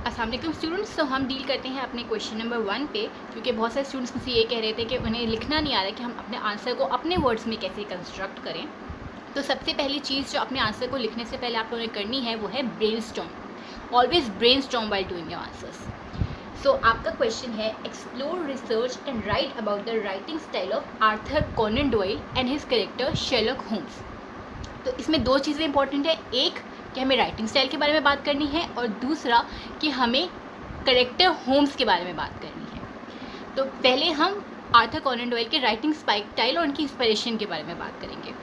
अस्सलाम वालेकुम स्टूडेंट्स। तो हम डील करते हैं अपने क्वेश्चन नंबर 1 पे, क्योंकि बहुत सारे स्टूडेंट्स मुझसे ये कह रहे थे कि उन्हें लिखना नहीं आ रहा है कि हम अपने आंसर को अपने वर्ड्स में कैसे कंस्ट्रक्ट करें। तो सबसे पहली चीज़ जो अपने आंसर को लिखने से पहले आप लोगों ने करनी है वो है brainstorm. Always brainstorm while doing your answers. So आपका क्वेश्चन है, explore, research and write about the writing style of Arthur Conan Doyle and his character Sherlock Holmes. तो इसमें दो चीज़ें इंपॉर्टेंट है, एक कि हमें राइटिंग स्टाइल के बारे में बात करनी है और दूसरा कि हमें कैरेक्टर होम्स के बारे में बात करनी है। तो पहले हम आर्थर कॉनन डॉयल के राइटिंग स्टाइल और उनकी इंस्पिरेशन के बारे में बात करेंगे।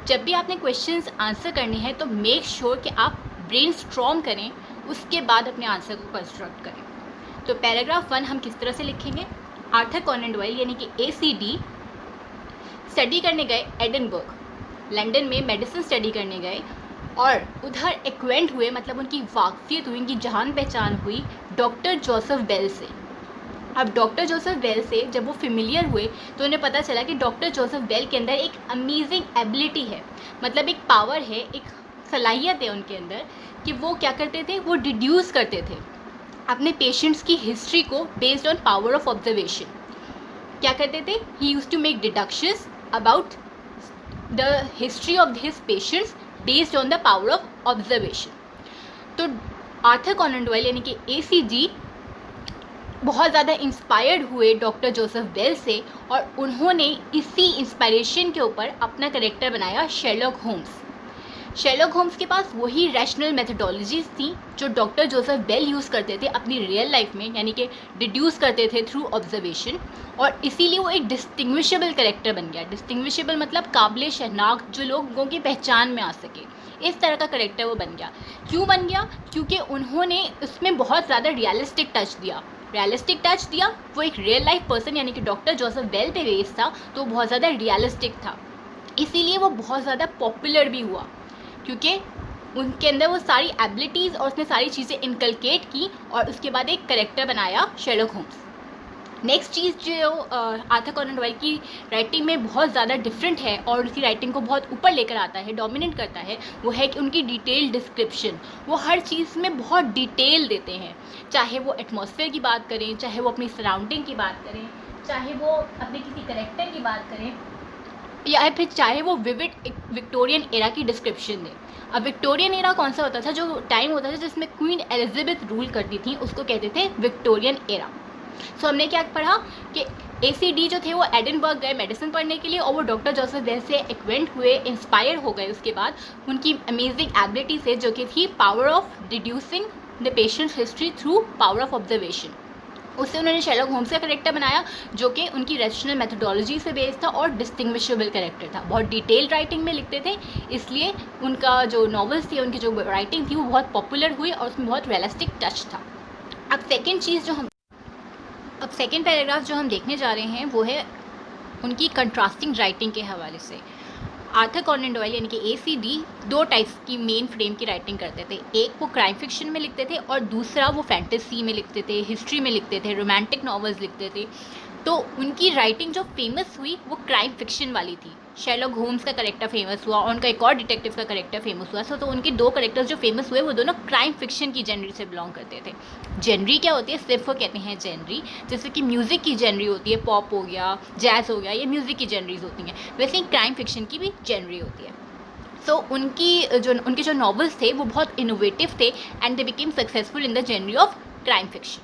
जब भी आपने क्वेश्चंस आंसर करने हैं तो मेक श्योर कि आप ब्रेनस्टॉर्म करें, उसके बाद अपने आंसर को कंस्ट्रक्ट करें। तो पैराग्राफ 1 हम किस तरह से लिखेंगे? आर्थर कॉनन डॉयल यानी कि ACD स्टडी करने गए एडिनबर्ग, लंदन में मेडिसिन स्टडी करने गए और उधर एक्वेंट हुए, मतलब उनकी वाकफियत हुई, उनकी जान पहचान हुई डॉक्टर जोसेफ बेल से। अब डॉक्टर जोसेफ बेल से जब वो फेमिलियर हुए तो उन्हें पता चला कि डॉक्टर जोसेफ बेल के अंदर एक अमेजिंग एबिलिटी है, मतलब एक पावर है, एक सलाहियत है उनके अंदर कि वो क्या करते थे, वो डिड्यूस करते थे अपने पेशेंट्स की हिस्ट्री को based on power of observation. क्या करते थे? He used to make deductions about the history of his patients based on the power of observation. तो आर्थर कॉनन डॉयल यानी कि ACD बहुत ज़्यादा इंस्पायर्ड हुए डॉक्टर जोसेफ बेल से और उन्होंने इसी इंस्पायरेशन के ऊपर अपना कैरेक्टर बनाया शेरलॉक होम्स। शेरलॉक होम्स के पास वही रैशनल मेथडोलॉजीज थी जो डॉक्टर जोसेफ बेल यूज़ करते थे अपनी रियल लाइफ में, यानी कि डिड्यूस करते थे थ्रू ऑब्जर्वेशन, और इसीलिए वो एक डिस्टिंग्विशेबल कैरेक्टर बन गया। डिस्टिंग्विशेबल मतलब काबिल शनाख्त, जो लोगों की पहचान में आ सके, इस तरह का कैरेक्टर वो बन गया। क्यों बन गया? क्योंकि उन्होंने उसमें बहुत ज़्यादा रियलिस्टिक टच दिया। वो एक रियल लाइफ पर्सन यानी कि डॉक्टर जोसेफ बेल पे बेस्ड था, तो बहुत ज़्यादा रियलिस्टिक था, इसीलिए वो बहुत ज़्यादा पॉपुलर भी हुआ, क्योंकि उनके अंदर वो सारी एबिलिटीज़ और उसने सारी चीज़ें इनकलकेट की और उसके बाद एक कैरेक्टर बनाया शेरलॉक होम्स। नेक्स्ट चीज़ जो आर्थर कॉनन डॉयल की राइटिंग में बहुत ज़्यादा डिफरेंट है और उसकी राइटिंग को बहुत ऊपर लेकर आता है, डोमिनेट करता है, वो है कि उनकी डिटेल डिस्क्रिप्शन। वो हर चीज़ में बहुत डिटेल देते हैं, चाहे वो एटमॉस्फेयर की बात करें, चाहे वो अपनी सराउंडिंग की बात करें, चाहे वो अपने किसी कैरेक्टर की बात करें, या फिर चाहे वो विविड विक्टोरियन एरा की डिस्क्रिप्शन दे। अब विक्टोरियन एरा कौन सा होता था? जो टाइम होता था जिसमें क्वीन एलिजाबेथ रूल करती थी, उसको कहते थे विक्टोरियन एरा। सो हमने क्या पढ़ा कि ACD जो थे वो एडिनबर्ग गए मेडिसिन पढ़ने के लिए और वो डॉक्टर जोसेफ बेल से एक्वेंट हुए, इंस्पायर हो गए उसके बाद उनकी अमेजिंग एबिलिटी से, जो कि थी power of deducing the patient's history through power of observation. उससे उन्होंने शेरलॉक होम्स का कैरेक्टर बनाया जो कि उनकी रैशनल मेथडोलॉजी से बेस्ड था और डिस्टिंग्विशेबल कैरेक्टर था। बहुत डिटेल्ड राइटिंग में लिखते थे, इसलिए उनका जो नॉवेल्स थी, उनकी जो राइटिंग थी वो बहुत पॉपुलर हुई और उसमें बहुत रियलिस्टिक टच था। अब सेकेंड पैराग्राफ जो हम देखने जा रहे हैं वो है उनकी कंट्रास्टिंग राइटिंग के हवाले से। आर्थर कॉनन डॉयल यानी कि ACD दो टाइप्स की मेन फ्रेम की राइटिंग करते थे, एक वो क्राइम फिक्शन में लिखते थे और दूसरा वो फैंटेसी में लिखते थे, हिस्ट्री में लिखते थे, रोमांटिक नॉवेल्स लिखते थे। तो उनकी राइटिंग जो फेमस हुई वो क्राइम फिक्शन वाली थी। शेरलॉक होम्स का कैरेक्टर फेमस हुआ और उनका एक और डिटेक्टिव का कैरेक्टर फेमस हुआ। तो उनके दो कैरेक्टर्स जो फेमस हुए वो दोनों क्राइम फिक्शन की जेनरी से बिलोंग करते थे। जेनरी क्या होती है? सिर्फ वो कहते हैं जेनरी, जैसे कि म्यूज़िक की जेनरी होती है, पॉप हो गया, जैज़ हो गया, ये म्यूज़िक की जेनरीज होती हैं, वैसे ही क्राइम फिक्शन की भी जेनरी होती है। सो उनके जो नॉवेल्स थे वो बहुत इनोवेटिव थे and they became successful in the genre of crime fiction.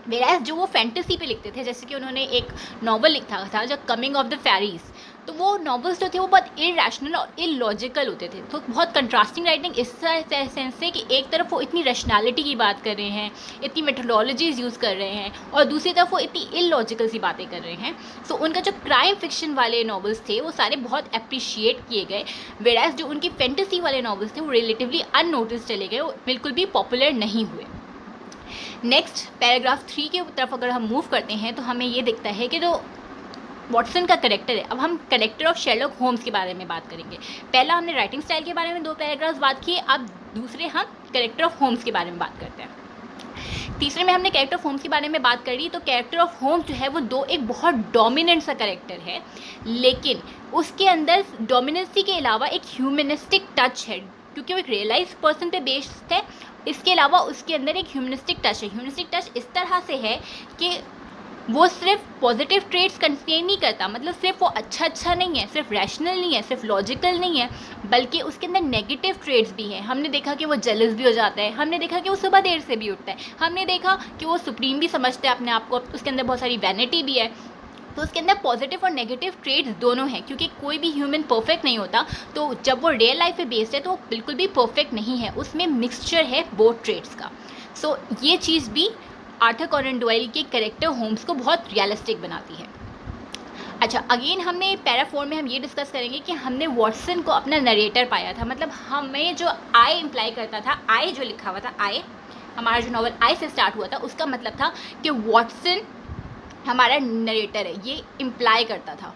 Whereas जो वो फैंटेसी पे लिखते थे, जैसे कि उन्होंने एक नॉवल लिखा था जो कमिंग ऑफ द फेरीज, तो वो नॉवेल्स जो थे वो बहुत इरेशनल और इलॉजिकल होते थे। तो बहुत कंट्रास्टिंग राइटिंग इस सेंस से कि एक तरफ वो इतनी रैशनैलिटी की बात कर रहे हैं, इतनी मेथोडोलॉजीज यूज़ कर रहे हैं, और दूसरी तरफ वो इतनी इलॉजिकल सी बातें कर रहे हैं। सो उनका जो क्राइम फिक्शन वाले नॉवेल्स थे वो सारे बहुत अप्रिशिएट किए गए, वेराज जो उनकी फैंटेसी वाले नॉवेल्स थे वो रिलेटिवली अननोटिस चले गए, वो बिल्कुल भी पॉपुलर नहीं हुए। नेक्स्ट पैराग्राफ 3 की तरफ अगर हम मूव करते हैं तो हमें ये दिखता है कि जो वॉटसन का कैरेक्टर है, अब हम कैरेक्टर ऑफ शेरलॉक होम्स के बारे में बात करेंगे। पहला हमने राइटिंग स्टाइल के बारे में 2 पैराग्राफ्स बात किए, अब दूसरे हम कैरेक्टर ऑफ होम्स के बारे में बात करते हैं। तीसरे में हमने कैरेक्टर ऑफ होम्स के बारे में बात करी, तो कैरेक्टर ऑफ होम्स जो है वो एक बहुत डोमिनेंट सा कैरेक्टर है, लेकिन उसके अंदर डोमिनेंसी के अलावा एक ह्यूमनिस्टिक टच है। क्योंकि वो एक रियलाइज पर्सन पे बेस्ड है। इसके अलावा उसके अंदर एक ह्यूमनिस्टिक टच है। ह्यूमनिस्टिक टच इस तरह से है कि वो सिर्फ पॉजिटिव ट्रेड्स कंटेन नहीं करता, मतलब सिर्फ वो अच्छा नहीं है, सिर्फ रैशनल नहीं है, सिर्फ लॉजिकल नहीं है, बल्कि उसके अंदर नेगेटिव ट्रेड्स भी हैं। हमने देखा कि वो जेलस भी हो जाता है, हमने देखा कि वो सुबह देर से भी उठता है, हमने देखा कि वो सुप्रीम भी समझता है अपने आप को, उसके अंदर बहुत सारी वैनिटी भी है। तो उसके अंदर पॉजिटिव और नेगेटिव ट्रेड्स दोनों हैं, क्योंकि कोई भी ह्यूमन परफेक्ट नहीं होता। तो जब वो रियल लाइफ पे बेस्ड है तो वो बिल्कुल भी परफेक्ट नहीं है, उसमें मिक्सचर है बोथ ट्रेड्स का। सो ये चीज़ भी आर्थर कॉनन डॉयल के कैरेक्टर होम्स को बहुत रियलिस्टिक बनाती है। अच्छा, अगेन हमने पैरा 4 में हम ये डिस्कस करेंगे कि हमने वॉटसन को अपना नरेटर पाया था। मतलब हमें जो आई इम्प्लाई करता था, आई जो लिखा हुआ था, आई हमारा जो नॉवल आई से स्टार्ट हुआ था, उसका मतलब था कि वॉटसन हमारा नरेटर है। ये इम्प्लाई करता था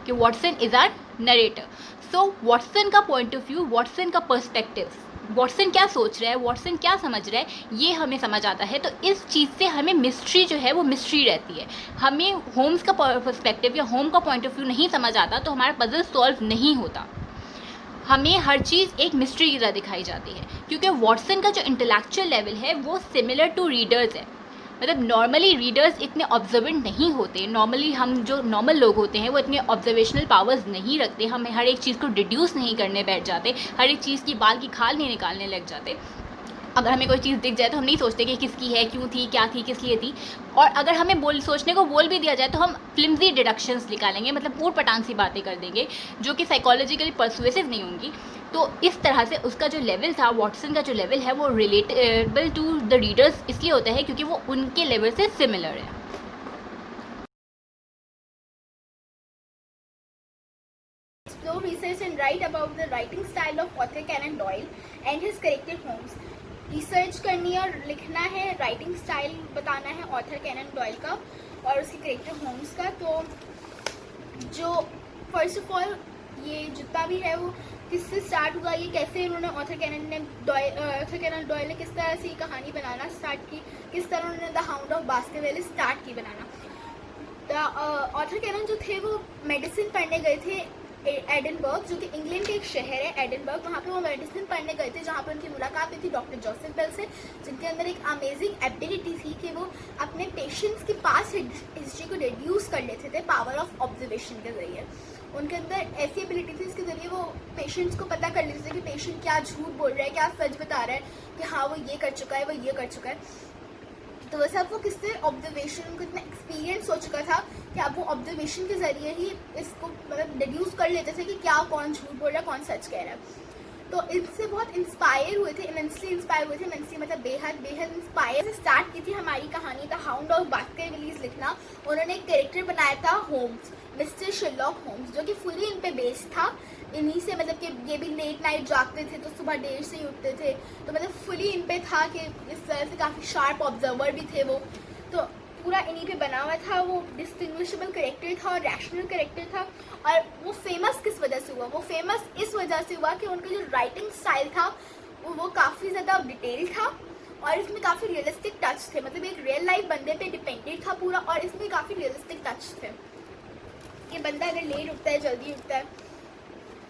कि Watson is our narrator. So Watson का पॉइंट ऑफ व्यू, वॉटसन का पर्सपेक्टिव, वॉटसन क्या सोच रहा है, वॉटसन क्या समझ रहा है, ये हमें समझ आता है। तो इस चीज़ से हमें मिस्ट्री जो है वो मिस्ट्री रहती है। हमें होम्स का पर्सपेक्टिव या होम का पॉइंट ऑफ व्यू नहीं समझ आता तो हमारा पजल सॉल्व नहीं होता। हमें हर चीज़ एक मिस्ट्री की तरह दिखाई जाती है, क्योंकि वॉटसन का जो इंटेलेक्चुअल लेवल है वो सिमिलर टू रीडर्स है। मतलब नॉर्मली रीडर्स इतने ऑब्जर्वेंट नहीं होते। नॉर्मली हम जो नॉर्मल लोग होते हैं वो इतने ऑब्जर्वेशनल पावर्स नहीं रखते। हम हर एक चीज़ को डिड्यूस नहीं करने बैठ जाते, हर एक चीज़ की बाल की खाल नहीं निकालने लग जाते। अगर हमें कोई चीज़ दिख जाए तो हम नहीं सोचते कि किसकी है, क्यों थी, क्या थी, किस लिए थी। और अगर हमें सोचने को बोल भी दिया जाए तो हम फ्लिम्जी डिडक्शंस निकालेंगे, मतलब ऊट पटांग सी बातें कर देंगे जो कि साइकोलॉजिकली परसुएसिव नहीं होंगी। तो इस तरह से उसका जो लेवल था, वॉटसन का जो लेवल है वो रिलेटेबल टू द रीडर्स इसलिए होता है क्योंकि वो उनके लेवल से सिमिलर है। Explore, research and write about the writing style of Arthur Conan Doyle and his character Holmes. Research करनी है और लिखना है, राइटिंग स्टाइल बताना है ऑथर कैनन डॉयल का और उसके कैरेक्टर होम्स का। तो जो फर्स्ट ऑफ ऑल ये जितना भी है वो किससे स्टार्ट हुआ, ये कैसे उन्होंने आर्थर कैनन डॉयल ने किस तरह से ये कहानी बनाना स्टार्ट की, किस तरह उन्होंने द हाउंड ऑफ बास्केरविले स्टार्ट की बनाना। आर्थर कैनन जो थे वो मेडिसिन पढ़ने गए थे एडिनबर्ग, जो कि इंग्लैंड का एक शहर है एडिनबर्ग। वहाँ पे वो मेडिसिन पढ़ने गए थे, जहाँ पे उनकी मुलाकात हुई थी डॉक्टर जोसेफ बेल से, जिनके अंदर एक अमेजिंग एबिलिटी थी कि वो अपने पेशेंट्स के पास हिस्ट्री को रिड्यूस कर लेते थे पावर ऑफ ऑब्जर्वेशन के जरिए। उनके अंदर ऐसी एबिलिटी थी इसके जरिए वो पेशेंट्स को पता कर लेते थे कि पेशेंट क्या झूठ बोल रहा है, क्या सच बता रहा है, कि हाँ वो ये कर चुका है, वो ये कर चुका है। तो वैसे अब वो किससे ऑब्जर्वेशन, उनको इतना एक्सपीरियंस हो चुका था कि अब वो ऑब्जर्वेशन के जरिए ही इसको मतलब डिड्यूस कर लेते थे कि क्या कौन झूठ बोल रहा है, कौन सच कह रहा है। तो इनसे बहुत इंस्पायर हुए थे, इमेंसली इंस्पायर हुए थे। इमेंसली मतलब बेहद इंस्पायर स्टार्ट की थी हमारी कहानी द हाउंड ऑफ बास्केरविले लिखना। उन्होंने एक कैरेक्टर बनाया था होम्स, मिस्टर शर्लॉक होम्स, जो कि फुली इन पे बेस्ड था। इन्हीं से मतलब कि ये भी लेट नाइट जागते थे तो सुबह देर से ही उठते थे, तो मतलब फुली इन पे था कि इस तरह से काफ़ी शार्प ऑब्जर्वर भी थे वो। तो पूरा इन्हीं पे बना हुआ था। वो डिस्टिंग्विशेबल कैरेक्टर था और रैशनल कैरेक्टर था। और वो फेमस किस वजह से हुआ? वो फेमस इस वजह से हुआ कि उनका जो राइटिंग स्टाइल था वो काफ़ी ज़्यादा डिटेल था और इसमें काफ़ी रियलिस्टिक टच थे। मतलब एक रियल लाइफ बंदे पे डिपेंडेड था पूरा, और इसमें काफ़ी रियलिस्टिक टच थे कि बंदा अगर लेट उठता है, जल्दी उठता है।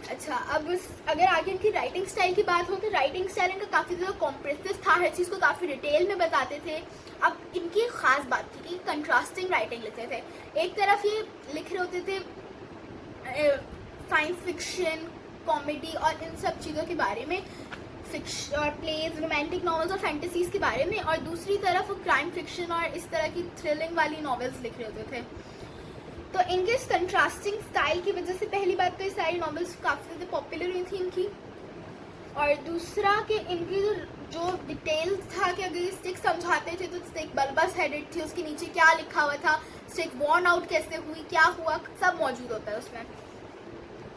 अच्छा, अब अगर आगे इनकी राइटिंग स्टाइल की बात हो तो राइटिंग स्टाइल इनका काफ़ी ज़्यादा कॉम्प्रेसिव था, हर चीज़ को काफ़ी डिटेल में बताते थे। अब इनकी एक ख़ास बात थी कि कंट्रास्टिंग राइटिंग लिखते थे। एक तरफ ये लिख रहे होते थे साइंस फिक्शन, कॉमेडी और इन सब चीज़ों के बारे में, फिक्शन और प्लेज, रोमांटिक नॉवेल्स और फैंटेसीज़ के बारे में, और दूसरी तरफ वो क्राइम फिक्शन और इस तरह की थ्रिलिंग वाली नॉवेल्स लिख रहे होते थे। तो इनके इस कंट्रास्टिंग स्टाइल की वजह से पहली बात तो ये सारी नॉवेल्स काफ़ी ज़्यादा पॉपुलर हुई थी इनकी, और दूसरा कि इनकी जो डिटेल था कि अगर ये स्टिक समझाते थे तो स्टिक बल्बस हेडेड थी, उसके नीचे क्या लिखा हुआ था, स्टिक वॉर्न आउट कैसे हुई, क्या हुआ, सब मौजूद होता है उसमें।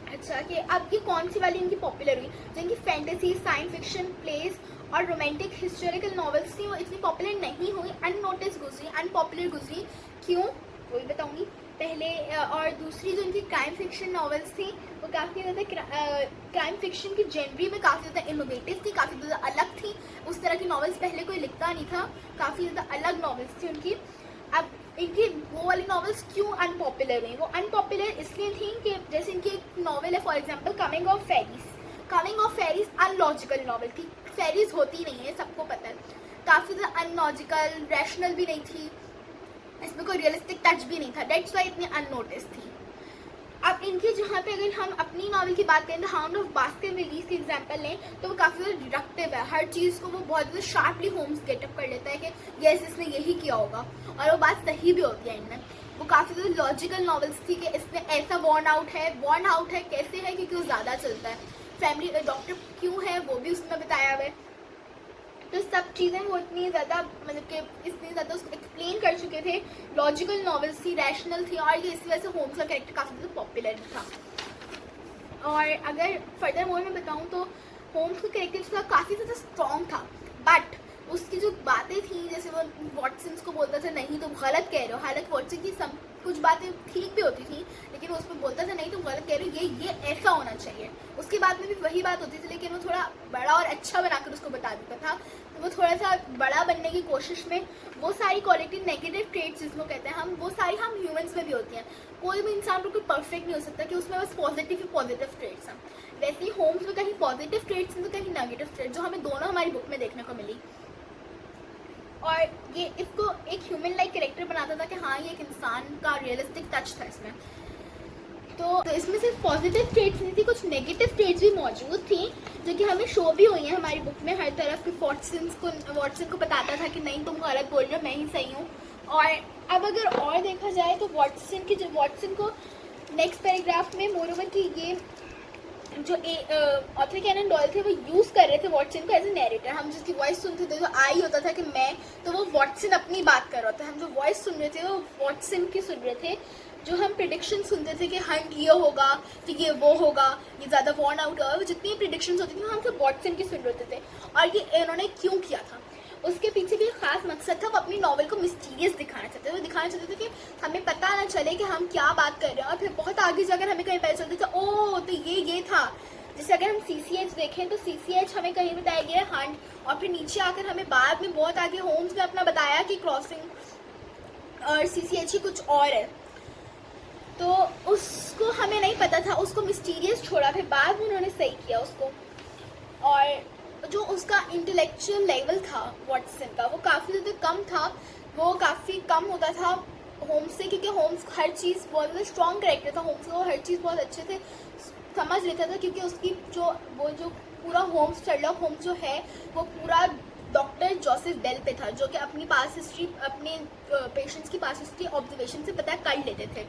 अच्छा, कि अब ये कौन सी वाली इनकी पॉपुलर हुई? जो इनकी फैंटेसी, साइंस फिक्शन, प्लेस और रोमांटिक हिस्टोरिकल नॉवेल्स थी वो इतनी पॉपुलर नहीं हुई, अननोटिस गुजरी, अनपॉपुलर गुजरी। क्यों, वो भी बताऊँगी पहले। और दूसरी जो इनकी क्राइम फिक्शन नॉवेल्स थी वो काफ़ी ज़्यादा क्राइम फिक्शन की जेनरी में काफ़ी ज़्यादा इनोवेटिव थी, काफ़ी ज़्यादा अलग थी। उस तरह की नॉवेल्स पहले कोई लिखता नहीं था, काफ़ी ज़्यादा अलग नॉवेल्स थी उनकी। अब इनकी वो वाली नॉवेल्स क्यों अनपॉपुलर हुई? वो अनपॉपुलर इसलिए थी कि जैसे इनकी एक नॉवेल है for example coming of fairies, coming of fairies unlogical novel थी। फेरीज होती नहीं है, सबको पता है, काफ़ी ज़्यादा अनलॉजिकल, रैशनल भी नहीं थी, इसमें कोई रियलिस्टिक टच भी नहीं था, डेट्स वाई इतनी अननोटिस थी। अब इनके जहाँ पे अगर हम अपनी नॉवल की बात करें तो हाउंड ऑफ बास्करविलीज की एग्जांपल लें तो वो काफ़ी ज़्यादा डिडक्टिव है, हर चीज़ को वो बहुत ज़्यादा शार्पली होम्स गेटअप कर लेता है कि यस इसने यही किया होगा, और वो बात सही भी होती है इनमें। वो काफ़ी ज़्यादा लॉजिकल नॉवेल्स थी कि इसमें ऐसा वॉर्न आउट है कैसे है, क्योंकि वो ज़्यादा चलता है, फैमिली डॉक्टर क्यों है वो भी उसमें बताया हुआ है। तो सब चीज़ें वो इतनी ज़्यादा मतलब कि इतनी ज़्यादा उसको एक्सप्लेन कर चुके थे, लॉजिकल नॉवेल्स थी, रैशनल थी, और ये इसी वजह से होम्स का कैरेक्टर काफ़ी ज़्यादा पॉपुलर भी था। और अगर फर्दर मोर में बताऊँ तो होम्स का कैरेक्टर काफ़ी ज़्यादा स्ट्रॉन्ग था, बट उसकी जो बातें थी, जैसे वो वॉटसन को बोलता था नहीं तुम गलत कह रहे हो, हालांकि वॉटसन की सब कुछ बातें ठीक भी होती थी, लेकिन वो उसमें बोलता था नहीं तुम गलत कह रहे हो, ये ऐसा होना चाहिए। उसकी बात में भी वही बात होती थी, लेकिन वो थोड़ा बड़ा और अच्छा बनाकर उसको बता देता था। तो वो थोड़ा सा बड़ा बनने की कोशिश में वो सारी क्वालिटी, नेगेटिव ट्रेट्स जिसको कहते हैं हम, वो सारी हम ह्यूमंस में भी होती हैं। कोई भी इंसान बिल्कुल परफेक्ट नहीं हो सकता कि उसमें बस पॉजिटिव ट्रेट्स हैं। वैसे ही होम्स में कहीं पॉजिटिव ट्रेट्स हैं तो कहीं नेगेटिव ट्रेट्स, जो हमें दोनों हमारी बुक में देखने को मिली। और ये इसको एक ह्यूमन लाइक कैरेक्टर बनाता था कि हाँ ये एक इंसान का रियलिस्टिक टच था इसमें। तो इसमें सिर्फ पॉजिटिव ट्रेट्स नहीं थी, कुछ नेगेटिव ट्रेट्स भी मौजूद थी जो कि हमें शो भी हुई हैं हमारी बुक में हर तरफ कि वॉटसन को बताता था कि नहीं तुम गलत बोल रहे हो, मैं ही सही हूँ। और अब अगर और देखा जाए तो वॉटसन को नेक्स्ट पैराग्राफ में मोरोवर की ये जो ऑथर कैनन डॉयल थे वो यूज़ कर रहे थे वॉटसन को एज ए नैरेटर। हम जिसकी वॉइस सुनते थे, जो आई होता था कि मैं, तो वो वॉटसन अपनी बात कर रहा था, हम जो वॉइस सुन रहे थे वो वॉटसन की सुन रहे थे। जो हम प्रिडिक्शन सुनते थे कि हंट ये होगा, कि ये वो होगा, ये ज़्यादा वॉर्न आउट होगा, वो जितनी प्रिडिक्शंस होती थी हम सब वॉटसन की सुन रहे थे। और ये इन्होंने क्यों किया था, उसके पीछे भी एक खास मकसद था। वो अपनी नॉवल को मिस्टीरियस दिखाना चाहते थे, वो दिखाना चाहते थे कि हमें पता ना चले कि हम क्या बात कर रहे हैं, और फिर बहुत आगे जाकर हमें कहीं पता चलता था ओह तो ये था। जैसे अगर हम CCH देखें तो CCH हमें कहीं बताया गया है हंट, और फिर नीचे आकर हमें बाद में बहुत आगे होम्स में अपना बताया कि क्रॉसिंग, और CCH ही कुछ और है। तो उसको हमें नहीं पता था, उसको मिस्टीरियस छोड़ा, फिर बाद में उन्होंने सही किया उसको। और जो उसका इंटेलेक्चुअल लेवल था वॉटसन का वो काफ़ी ज़्यादा कम था, वो काफ़ी कम होता था होम्स से, क्योंकि होम्स हर चीज़ बहुत ज़्यादा स्ट्रॉन्ग कैरेक्टर था, होम्स को हर चीज़ बहुत अच्छे से समझ लेता था, क्योंकि उसकी जो पूरा होम्स, शर्लॉक होम्स जो है वो पूरा डॉक्टर जोसेफ बेल पे था, जो कि अपनी पास हिस्ट्री, अपने पेशेंट्स की पास हिस्ट्री ऑब्जर्वेशन से पता कर लेते थे।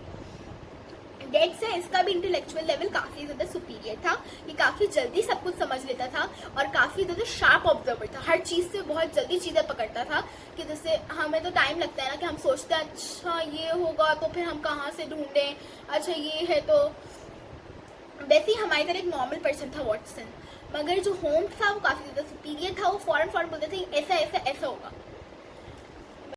डेट से इसका भी इंटेलेक्चुअल लेवल काफ़ी ज़्यादा सुपीरियर था, ये काफ़ी जल्दी सब कुछ समझ लेता था और काफ़ी ज़्यादा शार्प ऑब्जर्वर था, हर चीज़ से बहुत जल्दी चीज़ें पकड़ता था। कि जैसे हमें तो टाइम लगता है ना कि हम सोचते हैं अच्छा ये होगा तो फिर हम कहाँ से ढूंढें, अच्छा ये है, तो वैसे ही हमारी तरह एक नॉर्मल पर्सन था वॉटसन। मगर जो होम्स था वो काफ़ी ज़्यादा सुपीरियर था, वो फ़ौरन बोलते थे ऐसा ऐसा ऐसा होगा,